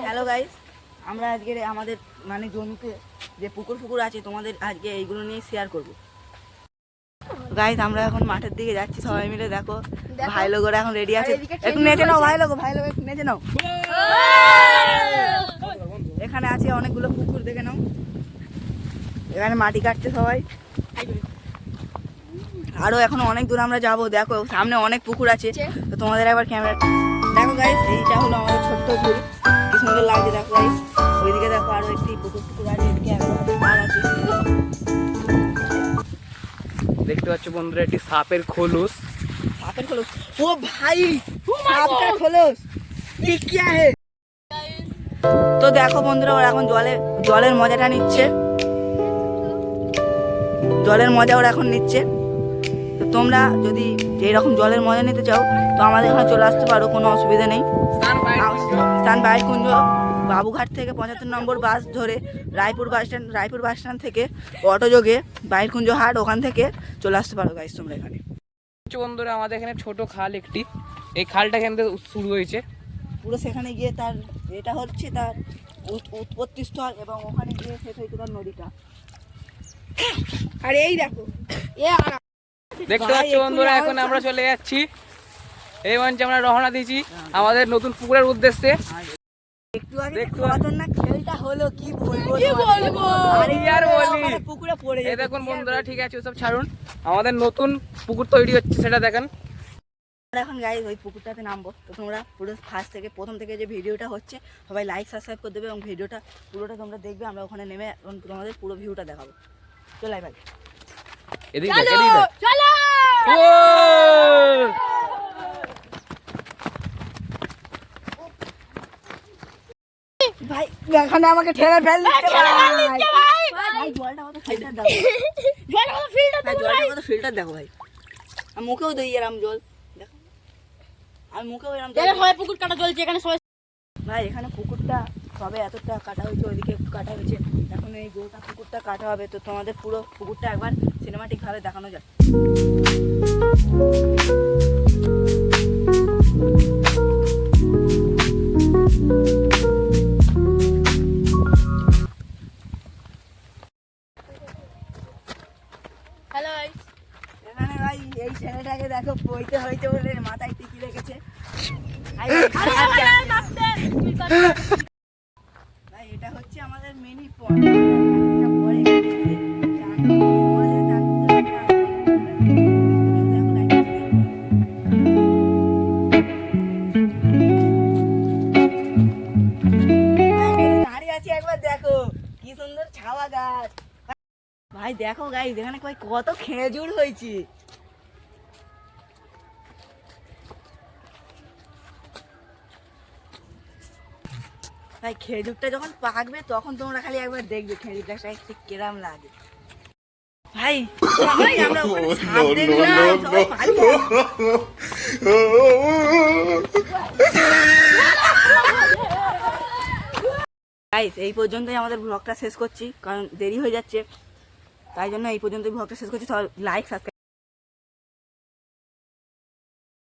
Hello guys, আমরা আজকে আমাদের মানে জমিতে যে পুকুর আছে তোমাদের আজকে এইগুলো নিয়ে শেয়ার করব। গাইস আমরা এখন মাঠের দিকে যাচ্ছি সবাই মিলে। দেখো ভাই লোকরা এখন রেডি আছে, একটু নেচে নাও ভাই লোক একটু নেচে নাও। এখানে আছে অনেকগুলো পুকুর, দেখে নাও। এখানে মাটি কাটছে সবাই। আরো এখনো অনেক দূর আমরা যাবো। দেখো সামনে অনেক পুকুর আছে, তো তোমাদের একবার ক্যামেরা দেখো গাইস। এইটা হলো আমাদের ছোট্ট ঝুড়ি, কি সুন্দর লাগছে দেখো গাইস। ওইদিকে দেখো আরো একটি পুকুর আছে, এদিকে আছে। দেখতে পাচ্ছ বন্ধুরা, একটি সাপের খোলস। সাপের খোলস? ও ভাই, সাপের খোলস কি আছে? তো দেখো বন্ধুরা, ওরা এখন জলের মজাটা নিচ্ছে। জলের মজা ওরা এখন নিচ্ছে। তো তোমরা যদি এইরকম জলের মজা নিতে চাও তো আমাদের এখানে চলে আসতে পারো, কোনো অসুবিধা নেই। স্থান বাইরকুঞ্জ, বাবুঘাট থেকে 75 নম্বর বাস ধরে রায়পুর বাস স্ট্যান্ড থেকে অটো যোগে বাইরকুঞ্জ হাট, ওখান থেকে চলে আসতে পারো গাইস তোমরা এখানে। বন্ধুরা আমাদের এখানে ছোট খাল একটি, এই খালটা এখান থেকে শুরু হয়েছে। পুরো সেখানে গিয়ে তার এটা হচ্ছে তার উৎপত্তি স্থল, এবং ওখানে গিয়ে শেষ হয়েছে তার নদীটা। আর এই দেখো দেখতে পাচ্ছ বন্ধুরা, এখন আমরা চলে যাচ্ছি এই মঞ্চে, আমরা রওনা দিয়েছি আমাদের নতুন পুকুরের উদ্দেশ্যে। একটু আগে খতরনাক খেলটা হলো, কি বলবো আরে আর বলি, পুকুরে পড়ে এই দেখুন বন্ধুরা, ঠিক আছে ওসব ছাড়ুন, আমাদের নতুন পুকুর তৈরি হচ্ছে সেটা দেখেন। এখন গাইস ওই পুকুরটাতে নামবো। তো তোমরা পুরো ফার্স্ট থেকে প্রথম থেকে যে ভিডিওটা হচ্ছে সবাই লাইক সাবস্ক্রাইব করে দেবে, এবং ভিডিওটা পুরোটা তোমরা দেখবে। আমরা ওখানে নেমে তোমাদের পুরো ভিউটা দেখাবো। চলাই ভাই, এদিকে চলো। ভাই এখানে আমাকে ঠেলে ফেল দিচ্ছে ভাই। জলটা কত ফিল্টার দাও, জলটা কত ফিল্টার দেখো ভাই। আমি মুখেও দিই এরম জল, দেখো আমি মুখেও এরম জল। সবাই পুকুর কাটা চলছে এখানে সবাই। ভাই এখানে পুকুরটা সবে এতটা কাটা হয়েছে, ওইদিকে একটু কাটা হয়েছে, এখন এই গোটা পুকুরটা কাটা হবে। তো তোমাদের পুরো পুকুরটা একবার সিনেমাটিক ভাবে দেখানো যায়। হ্যালো এখানে ভাই এই ছেলেটাকে দেখো পইতে হয়েছে বলে মাথায় টিকি রেখেছে। ভাই এটা হচ্ছে আমাদের মিনি পয়েন্ট। দাঁড়িয়ে আছি, একবার দেখো কি সুন্দর ছাওয়া গাছ। ভাই দেখো গাইস, এখানে কত খেজুর হয়েছে। ভাই খেজুরটা যখন পাকবে তখন তোমরা খালি একবার দেখবে খেজুরটা ঠিক কিরম লাগে। ভাই আমরা সাপ দেখলাম, সবাই পালিয়ে গাইস এই পর্যন্তই আমাদের ব্লগটা শেষ করছি, কারণ দেরি হয়ে যাচ্ছে, তাই জন্য এই পর্যন্তই ব্লগটা শেষ করছি। সবাই লাইক সাবস্ক্রাইব